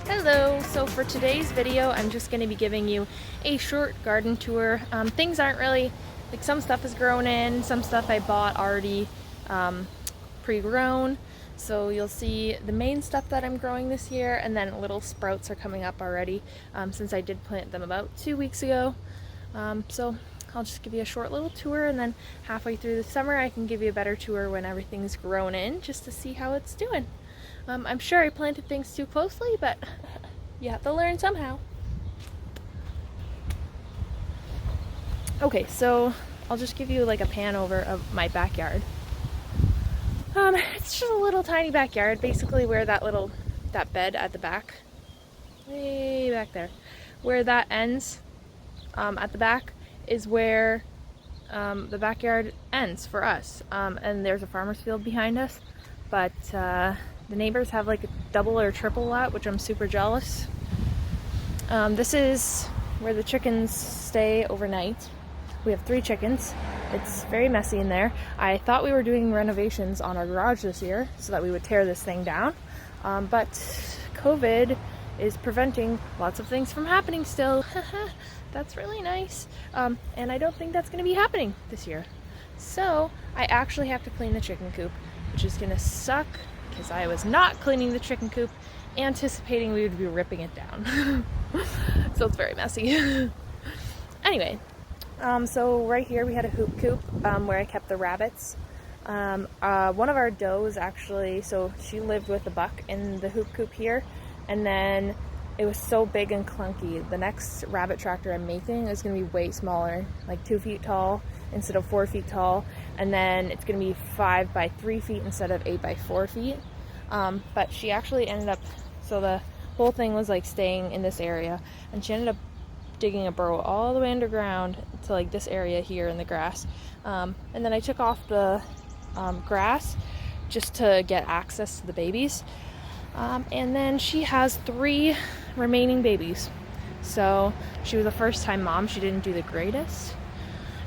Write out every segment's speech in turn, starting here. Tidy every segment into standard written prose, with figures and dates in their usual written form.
Hello, so for today's video I'm just going to be giving you a short garden tour. Things aren't really, like some stuff is grown in, some stuff I bought already pre-grown. So you'll see the main stuff that I'm growing this year, and then little sprouts are coming up already since I did plant them about 2 weeks ago. So I'll just give you a short little tour, and then halfway through the summer I can give you a better tour when everything's grown in, just to see how it's doing. I'm sure I planted things too closely, but you have to learn somehow. Okay, so I'll just give you like a pan over of my backyard. It's just a little tiny backyard, basically where that bed at the back, way back there, where that ends at the back is where the backyard ends for us. And there's a farmer's field behind us, but the neighbors have like a double or triple lot, which I'm super jealous. This is where the chickens stay overnight. We have 3 chickens. It's very messy in there. I thought we were doing renovations on our garage this year so that we would tear this thing down, but COVID is preventing lots of things from happening still. That's really nice. And I don't think that's going to be happening this year. So I actually have to clean the chicken coop, which is going to suck because I was not cleaning the chicken coop anticipating we would be ripping it down. So it's very messy. Anyway, so right here we had a hoop coop where I kept the rabbits. One of our does actually, so she lived with a buck in the hoop coop here, and then it was so big and clunky. The next rabbit tractor I'm making is going to be way smaller, like 2 feet tall instead of 4 feet tall, and then it's going to be 5 by 3 feet instead of 8 by 4 feet. But she actually ended up, so the whole thing was like staying in this area, and she ended up digging a burrow all the way underground to like this area here in the grass. And then I took off the grass just to get access to the babies. And then she has 3 remaining babies. So she was a first-time mom. She didn't do the greatest.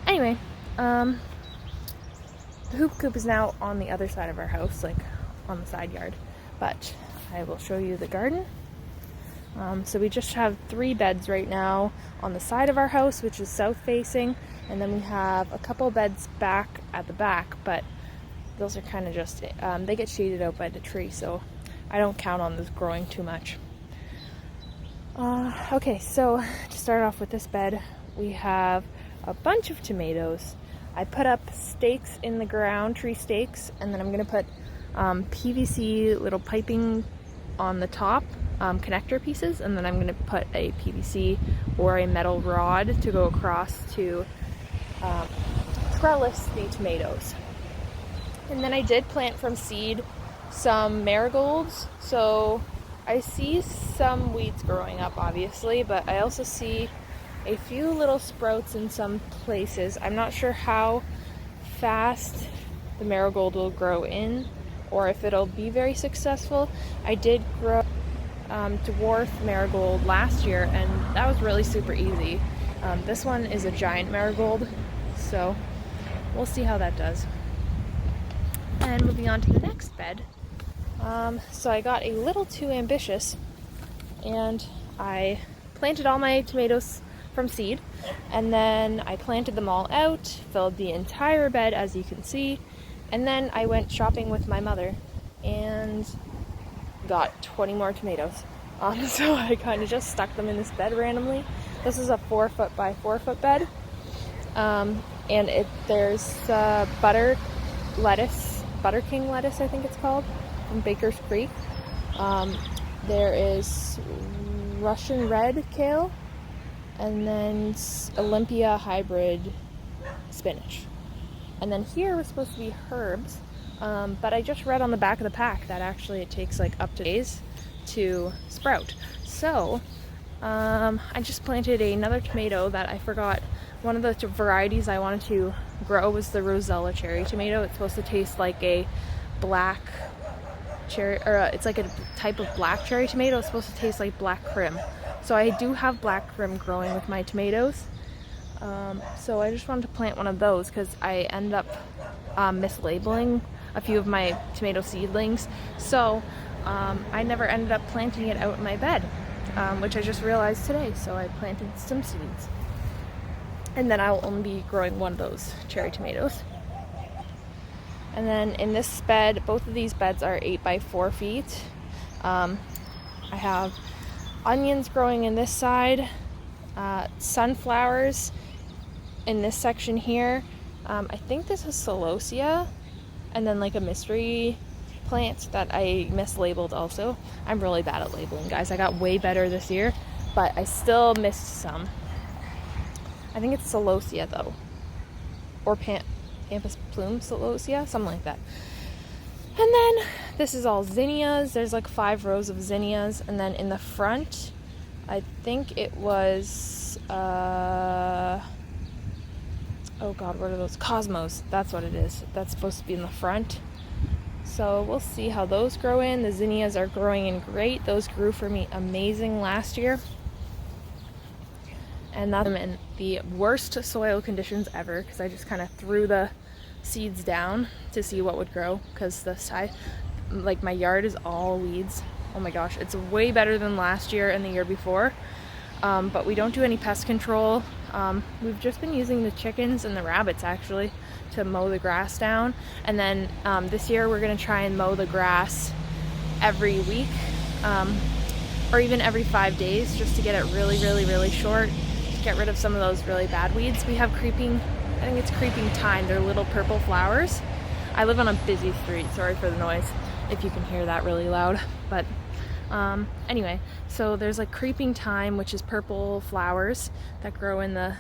Anyway, the hoop coop is now on the other side of our house, like on the side yard. But I will show you the garden. So we just have 3 beds right now on the side of our house, which is south facing, and then we have a couple beds back at the back, but those are kind of just, they get shaded out by the tree, so I don't count on this growing too much. Okay, so to start off with this bed, we have a bunch of tomatoes. I put up stakes in the ground, tree stakes, and then I'm going to put PVC little piping on the top, connector pieces, and then I'm going to put a PVC or a metal rod to go across to trellis the tomatoes. And then I did plant from seed some marigolds, so I see some weeds growing up obviously, but I also see a few little sprouts in some places. I'm not sure how fast the marigold will grow in or if it'll be very successful. I did grow dwarf marigold last year, and that was really super easy. This one is a giant marigold, so we'll see how that does. And moving on to the next bed. So I got a little too ambitious, and I planted all my tomatoes from seed, and then I planted them all out, filled the entire bed as you can see, and then I went shopping with my mother and got 20 more tomatoes. So I kind of just stuck them in this bed randomly. This is a 4 foot by 4 foot bed, and there's butter king lettuce I think it's called, from Baker's Creek. There is Russian red kale, and then Olympia hybrid spinach. And then here was supposed to be herbs, but I just read on the back of the pack that actually it takes like up to days to sprout. So I just planted another tomato that I forgot. One of the varieties I wanted to grow was the Rosella cherry tomato. It's supposed to taste like a black cherry, or it's like a type of black cherry tomato. It's supposed to taste like black crim. So I do have black crim growing with my tomatoes. So I just wanted to plant one of those because I ended up mislabeling a few of my tomato seedlings. So I never ended up planting it out in my bed, which I just realized today. So I planted some seeds. And then I'll only be growing one of those cherry tomatoes. And then in this bed, both of these beds are 8 by 4 feet. I have onions growing in this side, sunflowers in this section here. I think this is celosia, and then like a mystery plant that I mislabeled also. I'm really bad at labeling, guys. I got way better this year, but I still missed some. I think it's celosia though, or Pampas plume celosia, something like that. And then this is all zinnias. There's like 5 rows of zinnias, and then in the front, I think it was oh god, what are those? Cosmos. That's what it is. That's supposed to be in the front. So we'll see how those grow in. The zinnias are growing in great. Those grew for me amazing last year. And that's in the worst soil conditions ever, because I just kind of threw the seeds down to see what would grow, because the side, like my yard is all weeds. Oh my gosh, it's way better than last year and the year before. But we don't do any pest control. We've just been using the chickens and the rabbits actually to mow the grass down. And then this year we're gonna try and mow the grass every week, or even every 5 days, just to get it really short, to get rid of some of those really bad weeds. We have creeping, I think it's creeping thyme. They're little purple flowers. I live on a busy street, sorry for the noise if you can hear that really loud, but anyway, so there's like creeping thyme, which is purple flowers that grow in the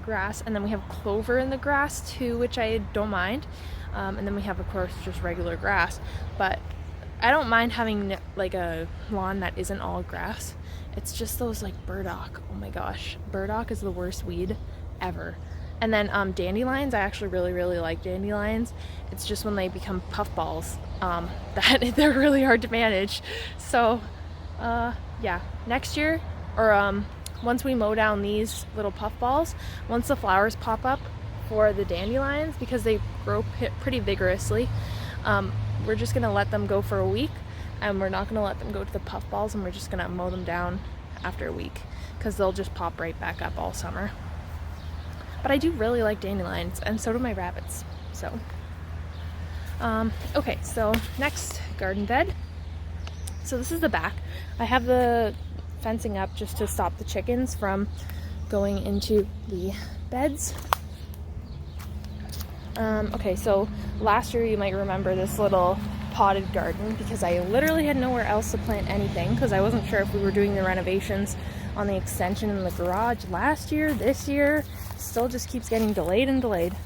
grass, and then we have clover in the grass too, which I don't mind, and then we have, of course, just regular grass. But I don't mind having like a lawn that isn't all grass. It's just those like burdock. Oh my gosh, burdock is the worst weed ever. And then dandelions, I actually really like dandelions. It's just when they become puffballs that they're really hard to manage. So yeah, next year, or once we mow down these little puffballs, once the flowers pop up for the dandelions, because they grow pretty vigorously, we're just gonna let them go for a week, and we're not gonna let them go to the puffballs, and we're just gonna mow them down after a week, because they'll just pop right back up all summer. But I do really like dandelions, and so do my rabbits. So, okay, so next, garden bed. So this is the back. I have the fencing up just to stop the chickens from going into the beds. Okay, so last year you might remember this little potted garden, because I literally had nowhere else to plant anything, because I wasn't sure if we were doing the renovations on the extension in the garage last year, this year. Still just keeps getting delayed and delayed.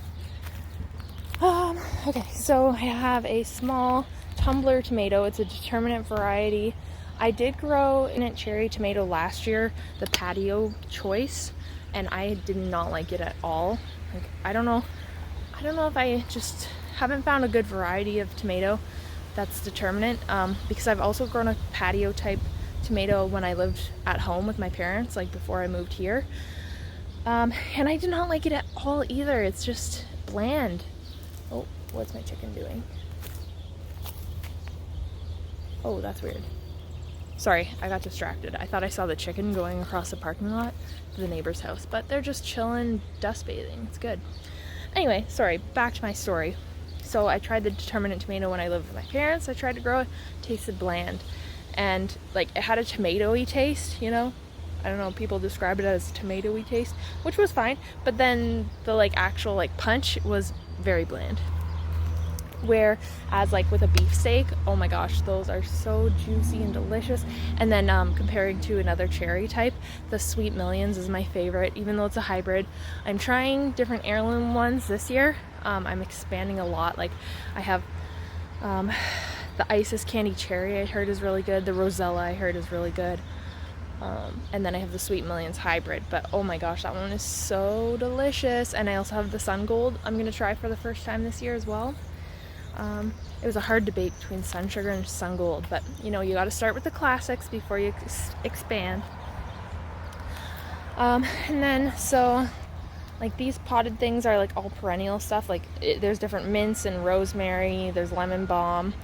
Okay, so I have a small tumbler tomato. It's a determinate variety. I did grow in a cherry tomato last year, the patio choice, and I did not like it at all. Like, I don't know if I just haven't found a good variety of tomato that's determinate, because I've also grown a patio type tomato when I lived at home with my parents, like before I moved here. And I did not like it at all either. It's just bland. Oh, what's my chicken doing? Oh, that's weird. Sorry, I got distracted. I thought I saw the chicken going across the parking lot to the neighbor's house, but they're just chilling, dust bathing. It's good. Anyway, sorry, back to my story. So I tried the determinate tomato when I lived with my parents. I tried to grow it. Tasted bland. And like, it had a tomatoey taste, you know? I don't know, people describe it as tomatoey taste, which was fine, but then the like actual like punch was very bland. Whereas like with a beefsteak, oh my gosh, those are so juicy and delicious. And then comparing to another cherry type, the Sweet Millions is my favorite, even though it's a hybrid. I'm trying different heirloom ones this year. I'm expanding a lot. Like I have the Isis Candy Cherry, I heard is really good. The Rosella, I heard, is really good. And then I have the Sweet Millions hybrid, but oh my gosh, that one is so delicious. And I also have the Sun Gold I'm gonna try for the first time this year as well. It was a hard debate between Sun Sugar and Sun Gold, but you know, you got to start with the classics before you expand. And then, so, like, these potted things are, like, all perennial stuff. Like, there's different mints and rosemary. There's lemon balm.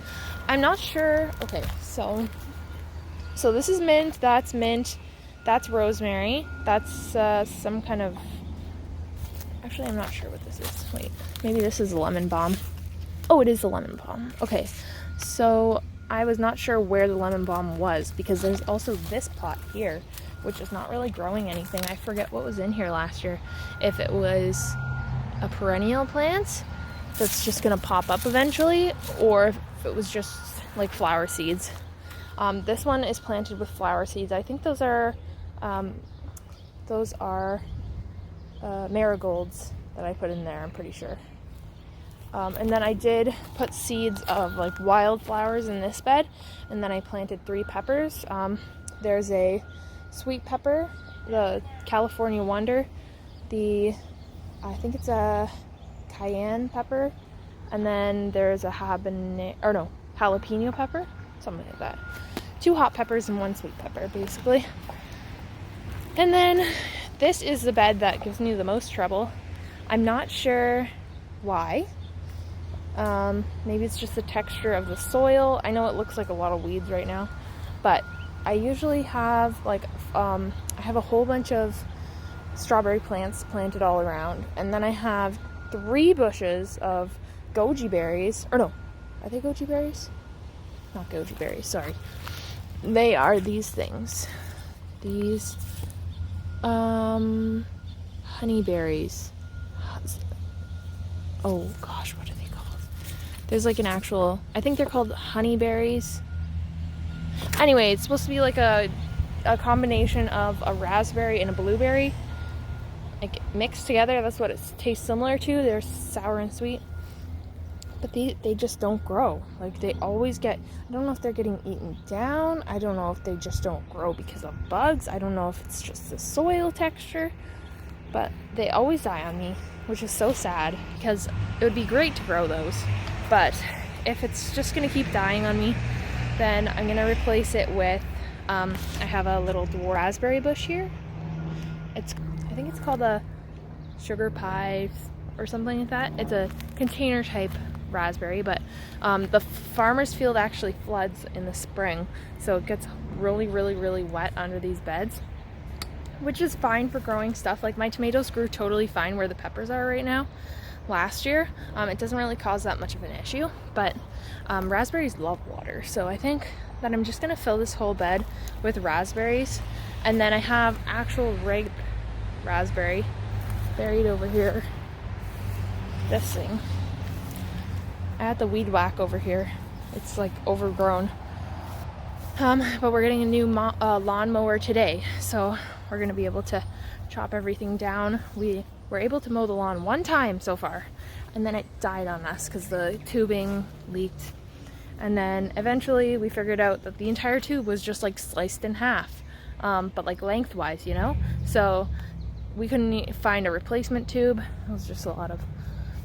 I'm not sure. Okay, so this is mint. That's rosemary. That's some kind of... Actually, I'm not sure what this is. Wait, maybe this is lemon balm. Oh, it is the lemon balm. Okay, so I was not sure where the lemon balm was, because there's also this pot here, which is not really growing anything. I forget what was in here last year. If it was a perennial plant that's just gonna pop up eventually, or if it was just like flower seeds. This one is planted with flower seeds. I think those are marigolds that I put in there, I'm pretty sure. And then I did put seeds of like wildflowers in this bed, and then I planted 3 peppers. There's a sweet pepper, the California Wonder, I think it's a cayenne pepper, and then there's a jalapeno pepper, something like that. 2 hot peppers and 1 sweet pepper, basically. And then this is the bed that gives me the most trouble. I'm not sure why. Maybe it's just the texture of the soil. I know it looks like a lot of weeds right now, but I usually have like, I have a whole bunch of strawberry plants planted all around, and then I have 3 bushes of goji berries, or no, are they goji berries? Not goji berries, sorry. They are these things. These, honeyberries. Oh gosh, what are they called? There's like an actual, I think they're called honeyberries. Anyway, it's supposed to be like a combination of a raspberry and a blueberry, like mixed together. That's what it tastes similar to. They're sour and sweet, but they just don't grow. Like, they always get, I don't know if they're getting eaten down. I don't know if they just don't grow because of bugs. I don't know if it's just the soil texture, but they always die on me, which is so sad, because it would be great to grow those. But if it's just gonna keep dying on me, then I'm gonna replace it with, I have a little dwarf raspberry bush here. I think it's called a sugar pie or something like that. It's a container type raspberry, but the farmer's field actually floods in the spring, so it gets really, really, really wet under these beds, which is fine for growing stuff. Like, my tomatoes grew totally fine where the peppers are right now. Last year, it doesn't really cause that much of an issue, but raspberries love water, so I think that I'm just gonna fill this whole bed with raspberries, and then I have actual ripe raspberry buried over here. This thing, I had the weed whack over here. It's like overgrown, but we're getting a new lawnmower today, so we're gonna be able to chop everything down. We were able to mow the lawn 1 time so far, and then it died on us because the tubing leaked. And then eventually we figured out that the entire tube was just like sliced in half, but like lengthwise, you know? So we couldn't find a replacement tube. It was just a lot of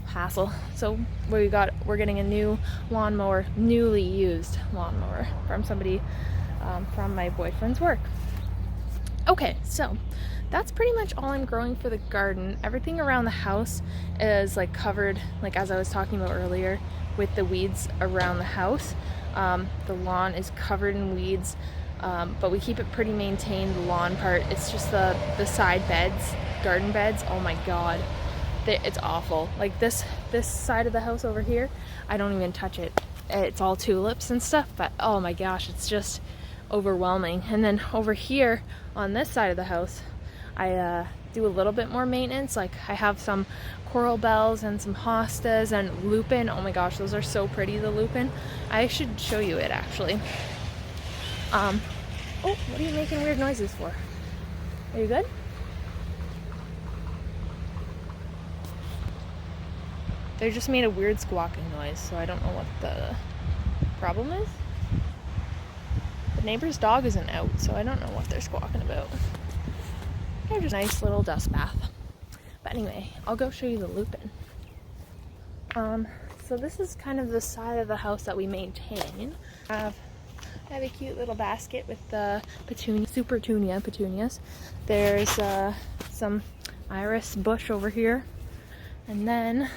hassle. So we're getting a new lawnmower, newly used lawnmower, from somebody from my boyfriend's work. Okay, so that's pretty much all I'm growing for the garden. Everything around the house is like covered, like as I was talking about earlier, with the weeds around the house. The lawn is covered in weeds, but we keep it pretty maintained, the lawn part. It's just the side beds, garden beds, oh my god, it's awful. Like this side of the house over here, I don't even touch it. It's all tulips and stuff, but oh my gosh, it's just overwhelming. And then over here on this side of the house, I do a little bit more maintenance. Like, I have some coral bells and some hostas and lupin. Oh my gosh, those are so pretty, the lupin. I should show you it, actually. Oh, what are you making weird noises for? Are you good? They just made a weird squawking noise, so I don't know what the problem is. The neighbor's dog isn't out, so I don't know what they're squawking about. They're just a nice little dust bath. But anyway, I'll go show you the lupin. So this is kind of the side of the house that we maintain. I have I have a cute little basket with the supertunia petunias. There's some iris bush over here, and then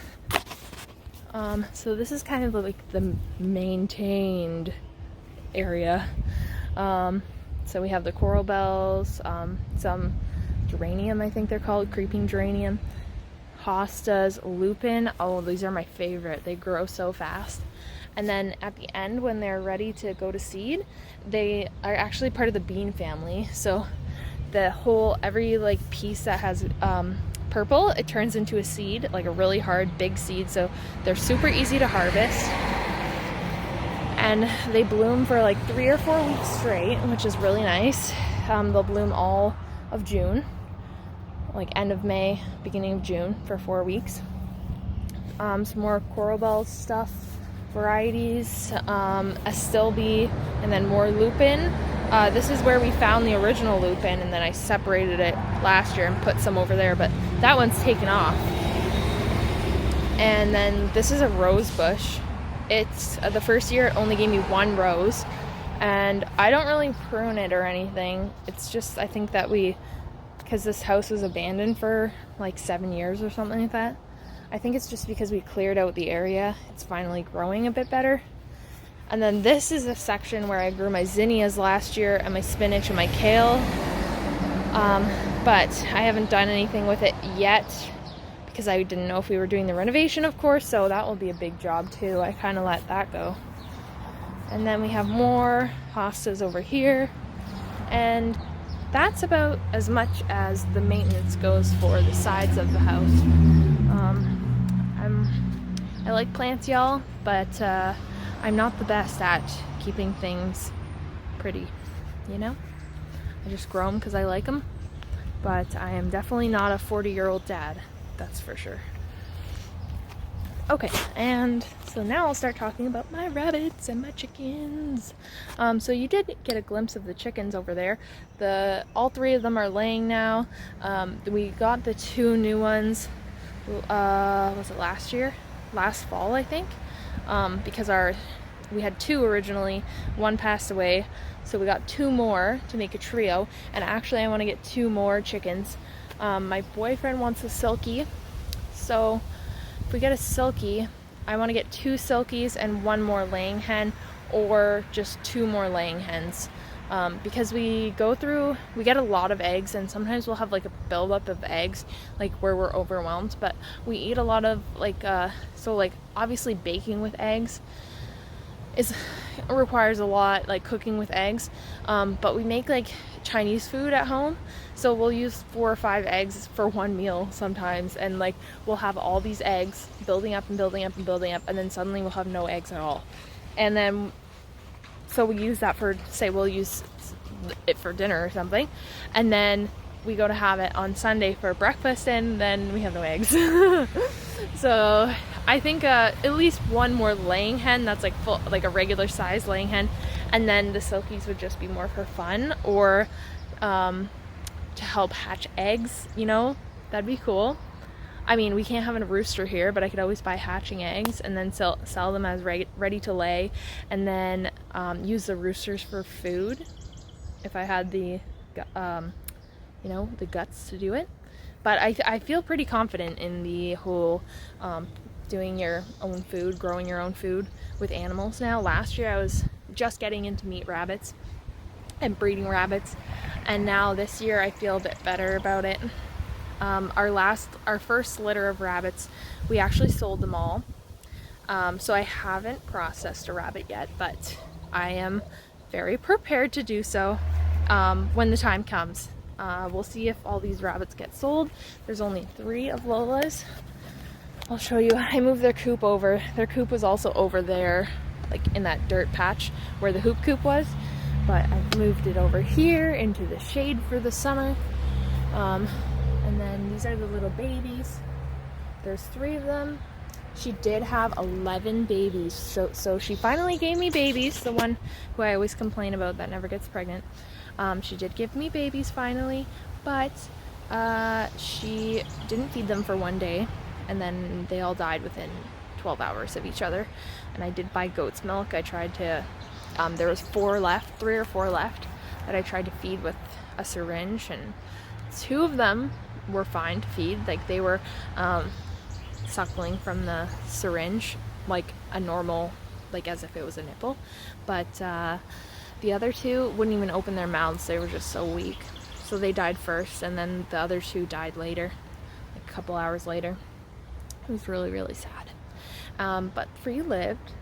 so this is kind of like the maintained area. So we have the coral bells, some geranium, I think they're called, creeping geranium, hostas, lupin. Oh, these are my favorite. They grow so fast. And then at the end, when they're ready to go to seed, they are actually part of the bean family. So the whole, every like piece that has purple, it turns into a seed, like a really hard big seed. So they're super easy to harvest, and they bloom for like 3 or 4 weeks straight, which is really nice. They'll bloom all of June, like end of May, beginning of June, for 4 weeks. Some more coral bell stuff, varieties, astilbe, and then more lupin. This is where we found the original lupin, and then I separated it last year and put some over there, but that one's taken off. And then this is a rose bush. It's the first year it only gave me 1 rose, and I don't really prune it or anything. It's just, I think that because this house was abandoned for like 7 years or something like that, I think it's just because we cleared out the area, it's finally growing a bit better. And then this is a section where I grew my zinnias last year, and my spinach and my kale, but I haven't done anything with it yet because I didn't know if we were doing the renovation, of course, so that will be a big job too. I kind of let that go. And then we have more hostas over here, and that's about as much as the maintenance goes for the sides of the house. I like plants, y'all, but I'm not the best at keeping things pretty, you know? I just grow them because I like them, but I am definitely not a 40-year-old dad, that's for sure. Okay, and so now I'll start talking about my rabbits and my chickens. So you did get a glimpse of the chickens over there. All 3 of them are laying now. We got the 2 new ones, was it last fall, I think, because we had 2 originally, 1 passed away, so we got 2 more to make a trio. And actually I want to get 2 more chickens. My boyfriend wants a silkie, so if we get a silkie, I want to get 2 silkies and 1 more laying hen, or just 2 more laying hens, because we get a lot of eggs, and sometimes we'll have like a buildup of eggs, like where we're overwhelmed. But we eat a lot of so like obviously baking with eggs requires a lot, like cooking with eggs, but we make like Chinese food at home, so we'll use 4 or 5 eggs for 1 meal sometimes, and like we'll have all these eggs building up and building up and building up, and then suddenly we'll have no eggs at all. And then so we use that for, say we'll use it for dinner or something, and then we go to have it on Sunday for breakfast, and then we have no eggs. So I think at least 1 more laying hen that's like full, like a regular size laying hen, and then the silkies would just be more for fun, or to help hatch eggs, you know, that'd be cool. I mean, we can't have a rooster here, but I could always buy hatching eggs and then sell them as ready to lay, and then use the roosters for food if I had the you know, the guts to do it. But I feel pretty confident in the whole doing your own food, growing your own food with animals now. Last year I was just getting into meat rabbits and breeding rabbits, and now this year I feel a bit better about it. Our first litter of rabbits, we actually sold them all. So I haven't processed a rabbit yet, but I am very prepared to do so when the time comes. We'll see if all these rabbits get sold. There's only 3 of Lola's. I'll show you. I moved their coop over. Their coop was also over there, like in that dirt patch where the hoop coop was, but I moved it over here into the shade for the summer. And then these are the little babies. There's 3 of them. She did have 11 babies, so she finally gave me babies, the one who I always complain about that never gets pregnant. She did give me babies finally, but she didn't feed them for 1 day, and then they all died within 12 hours of each other. And I did buy goat's milk. I there was 4 left, 3 or 4 left, that I tried to feed with a syringe, and 2 of them were fine to feed. Like, they were suckling from the syringe like a normal, like as if it was a nipple, but the other 2 wouldn't even open their mouths. They were just so weak, so they died first, and then the other 2 died later, like a couple hours later. It was really, really sad. But Free lived.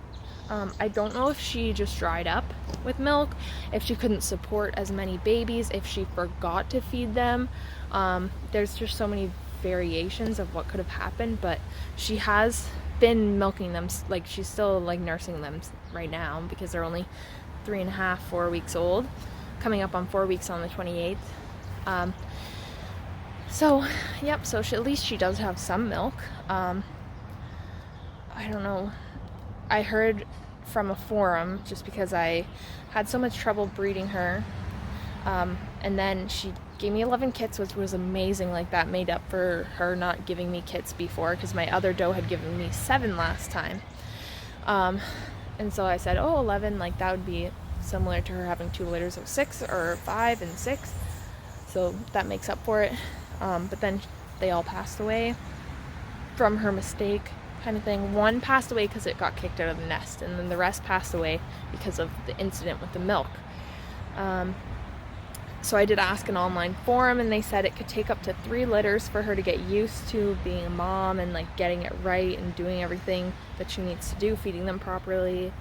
I don't know if she just dried up with milk, if she couldn't support as many babies, if she forgot to feed them. There's just so many variations of what could have happened, but she has been milking them. Like, she's still like nursing them right now because they're only 3.5, 4 weeks old, coming up on 4 weeks on the 28th. So yep, so at least she does have some milk. I don't know, I heard from a forum, just because I had so much trouble breeding her, and then she gave me 11 kits, which was amazing. Like, that made up for her not giving me kits before, because my other doe had given me 7 last time. And so I said, oh, 11, like that would be similar to her having 2 litters of 6 or 5 and 6, so that makes up for it. But then they all passed away from her mistake, kind of thing. 1 passed away because it got kicked out of the nest, and then the rest passed away because of the incident with the milk. So I did ask an online forum, and they said it could take up to 3 litters for her to get used to being a mom and like getting it right and doing everything that she needs to do, feeding them properly,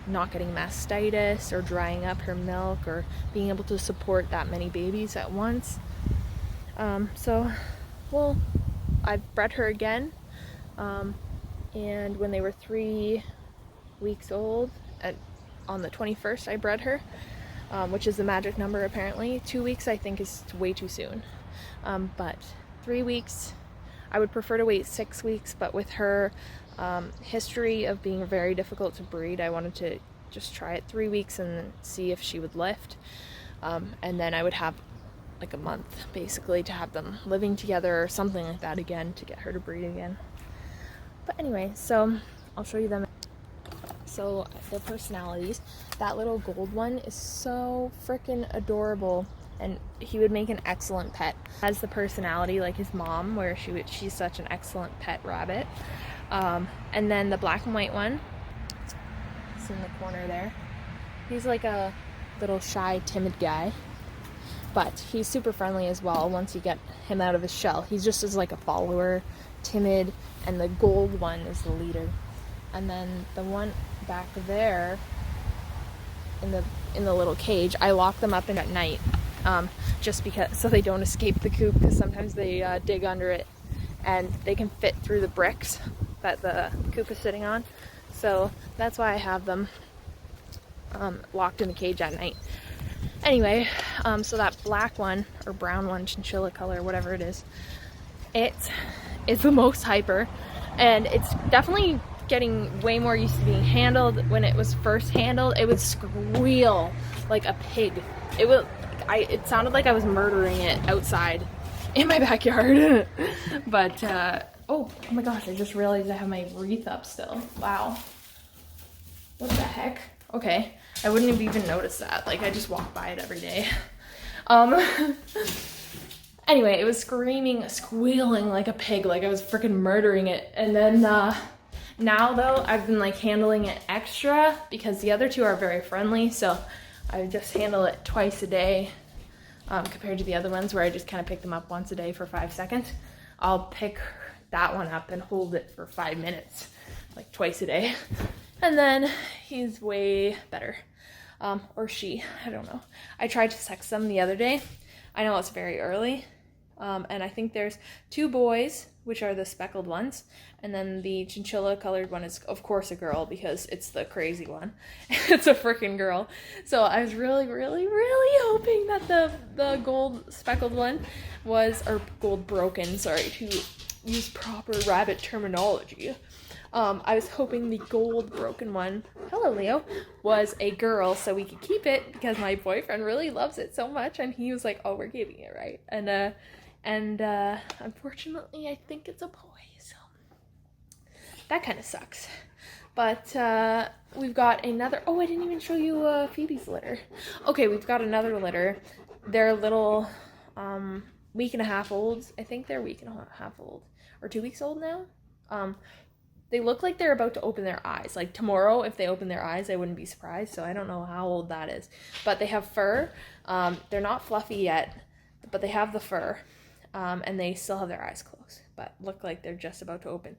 not getting mastitis or drying up her milk, or being able to support that many babies at once. So, well, I've bred her again, and when they were 3 weeks old, on the 21st I bred her, which is the magic number apparently. 2 weeks I think is way too soon, but 3 weeks, I would prefer to wait 6 weeks, but with her history of being very difficult to breed, I wanted to just try it 3 weeks and see if she would lift, and then I would have like a month basically to have them living together or something like that again, to get her to breed again. But anyway, so I'll show you them. So their personalities, that little gold one is so freaking adorable, and he would make an excellent pet. Has the personality like his mom, where she's such an excellent pet rabbit. And then the black and white one, it's in the corner there. He's like a little shy, timid guy, but he's super friendly as well once you get him out of his shell. He's just as like a follower, timid, and the gold one is the leader. And then the one back there in the little cage, I lock them up in at night, just because, so they don't escape the coop, because sometimes they dig under it and they can fit through the bricks that the coop is sitting on. So that's why I have them locked in the cage at night. Anyway, so that black one, or brown one, chinchilla color, whatever it is the most hyper, and it's definitely getting way more used to being handled. When it was first handled, it would squeal like a pig. It sounded like I was murdering it outside in my backyard. But oh my gosh, I just realized I have my wreath up still. Wow, what the heck? Okay, I wouldn't have even noticed that. Like, I just walk by it every day. Anyway, it was squealing like a pig, like I was freaking murdering it. And then now though, I've been like handling it extra because the other 2 are very friendly, so I just handle it twice a day, compared to the other ones where I just kind of pick them up once a day for 5 seconds. I'll pick that one up and hold it for 5 minutes, like twice a day. And then he's way better, or she, I don't know. I tried to sex them the other day. I know it's very early, and I think there's 2 boys, which are the speckled ones, and then the chinchilla colored one is of course a girl because it's the crazy one. It's a freaking girl. So I was really, really, really hoping that the gold speckled one was, or gold broken, sorry, to use proper rabbit terminology. I was hoping the gold broken one, hello Leo, was a girl so we could keep it, because my boyfriend really loves it so much, and he was like, oh, we're keeping it, right? And unfortunately I think it's a boy, so that kind of sucks. But we've got another. Oh, I didn't even show you Phoebe's litter. Okay, we've got another litter. They're a little week and a half old. I think they're a week and a half old or 2 weeks old now. They look like they're about to open their eyes. Like tomorrow, if they open their eyes, I wouldn't be surprised. So I don't know how old that is. But they have fur. They're not fluffy yet, but they have the fur. And they still have their eyes closed, but look like they're just about to open.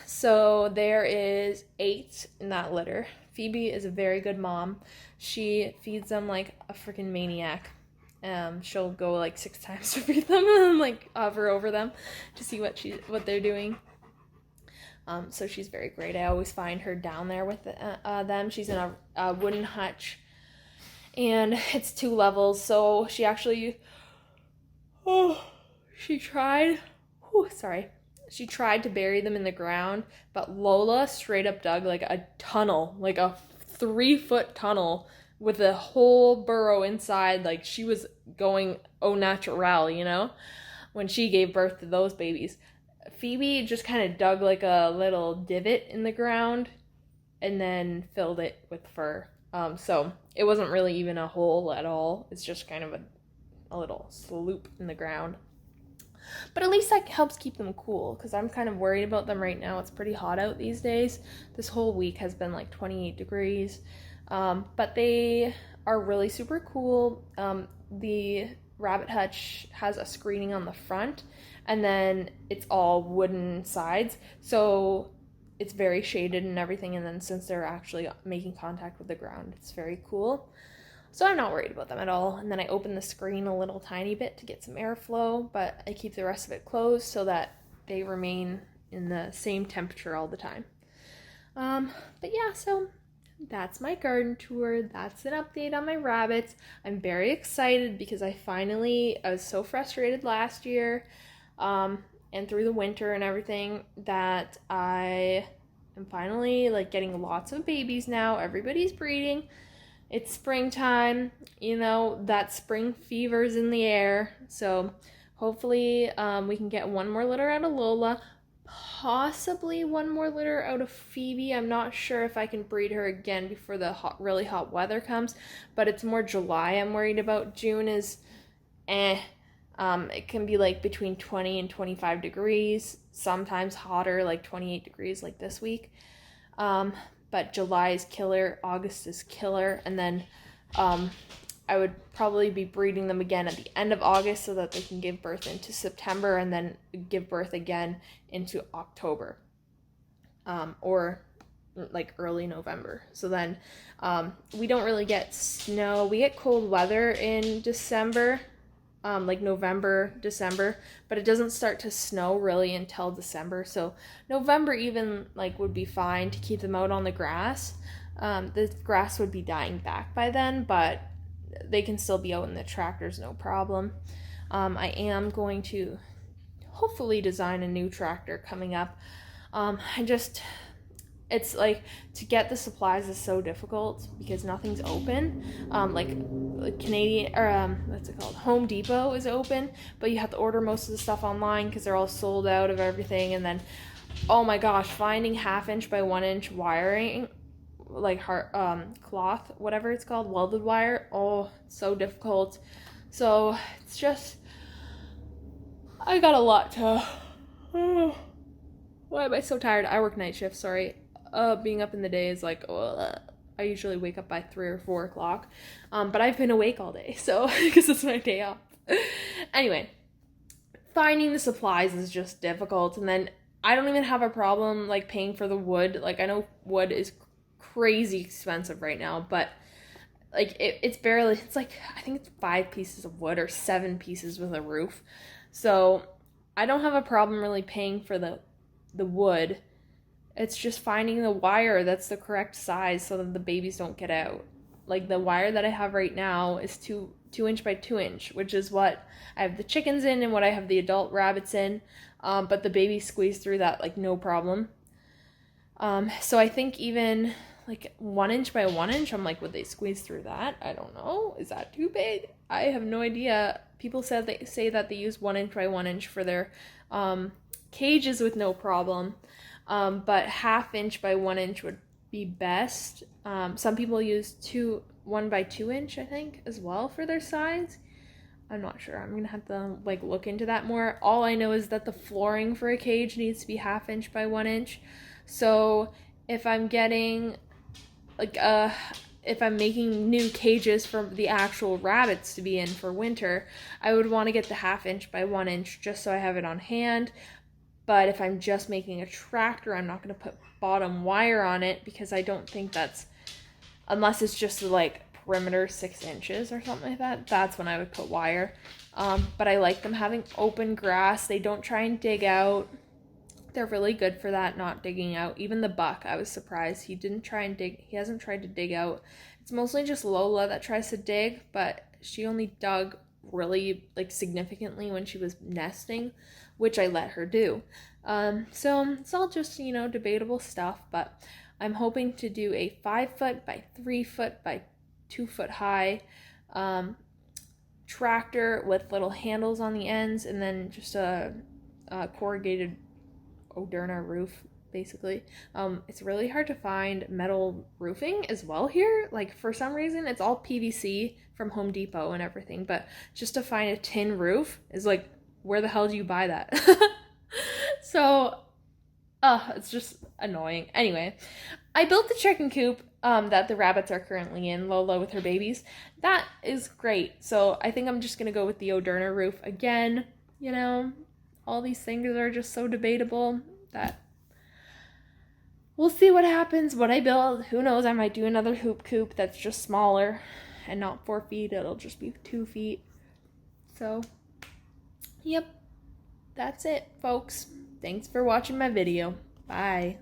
So there is 8 in that litter. Phoebe is a very good mom. She feeds them like a freaking maniac. She'll go like 6 times to feed them and like hover over them to see what they're doing. So she's very great. I always find her down there with them. She's in a wooden hutch, and it's 2 levels. So she actually, she tried to bury them in the ground, but Lola straight up dug like a tunnel, like a 3-foot tunnel with a whole burrow inside. Like she was going au naturel, you know, when she gave birth to those babies. Phoebe just kind of dug like a little divot in the ground and then filled it with fur. So it wasn't really even a hole at all. It's just kind of a little sloop in the ground. But at least that helps keep them cool, because I'm kind of worried about them right now. It's pretty hot out these days. This whole week has been like 28 degrees. But they are really super cool. The rabbit hutch has a screening on the front, and then it's all wooden sides, so it's very shaded and everything. And then since they're actually making contact with the ground, it's very cool. So I'm not worried about them at all. And then I open the screen a little tiny bit to get some airflow, but I keep the rest of it closed so that they remain in the same temperature all the time. But yeah, so that's my garden tour. That's an update on my rabbits. I'm very excited because I was so frustrated last year and through the winter and everything that I am finally like getting lots of babies now. Everybody's breeding. It's springtime, you know, that spring fever's in the air. So hopefully we can get one more litter out of Lola, possibly one more litter out of Phoebe. I'm not sure if I can breed her again before the really hot weather comes, but it's more July I'm worried about. June is it can be like between 20 and 25 degrees, sometimes hotter, like 28 degrees like this week. But July is killer, August is killer, and then I would probably be breeding them again at the end of August so that they can give birth into September and then give birth again into October, or like early November. So then we don't really get snow. We get cold weather in December, like November, December, but it doesn't start to snow really until December. So November even like would be fine to keep them out on the grass. The grass would be dying back by then, but they can still be out in the tractors, no problem. I am going to hopefully design a new tractor coming up. It's like to get the supplies is so difficult because nothing's open. Like Canadian or what's it called? Home Depot is open, but you have to order most of the stuff online because they're all sold out of everything. And then, oh my gosh, finding 1/2 inch by 1 inch wiring, like cloth, whatever it's called, welded wire. Oh, so difficult. So it's just, I got a lot to. Why am I so tired? I work night shift. Sorry. Being up in the day is like, I usually wake up by 3 or 4 o'clock, but I've been awake all day, so, because it's my day off. Anyway, finding the supplies is just difficult, and then I don't even have a problem, like, paying for the wood. Like, I know wood is crazy expensive right now, but, like, it's barely, it's like, I think it's 5 pieces of wood or 7 pieces with a roof, so I don't have a problem really paying for the wood. It's just finding the wire that's the correct size so that the babies don't get out. Like the wire that I have right now is 2 inch by 2 inch, which is what I have the chickens in and what I have the adult rabbits in. But the babies squeeze through that like no problem. So I think even like 1 inch by 1 inch, I'm like, would they squeeze through that? I don't know. Is that too big? I have no idea. People say that they use 1 inch by 1 inch for their cages with no problem. but 1/2 inch by 1 inch would be best. Some people use 1 by 2 inch, I think, as well for their size. I'm not sure. I'm gonna have to like look into that more. All I know is that the flooring for a cage needs to be 1/2 inch by 1 inch. So if I'm getting like if I'm making new cages for the actual rabbits to be in for winter, I would want to get the 1/2 inch by 1 inch just so I have it on hand. But if I'm just making a tractor, I'm not going to put bottom wire on it because I don't think that's, unless it's just like perimeter 6 inches or something like that, that's when I would put wire. But I like them having open grass. They don't try and dig out. They're really good for that, not digging out. Even the buck, I was surprised. He hasn't tried to dig out. It's mostly just Lola that tries to dig, but she only dug really like significantly when she was nesting, which I let her do. So it's all just, debatable stuff, but I'm hoping to do a 5 foot by 3 foot by 2 foot high tractor with little handles on the ends, and then just a corrugated Oderna roof, basically. It's really hard to find metal roofing as well here. Like, for some reason, it's all PVC from Home Depot and everything, but just to find a tin roof is like, where the hell do you buy that? So, it's just annoying. Anyway, I built the chicken coop that the rabbits are currently in, Lola with her babies. That is great. So I think I'm just going to go with the Oderna roof again. All these things are just so debatable that we'll see what happens, what I build. Who knows, I might do another hoop coop that's just smaller and not 4 feet. It'll just be 2 feet. So, yep, that's it, folks. Thanks for watching my video. Bye.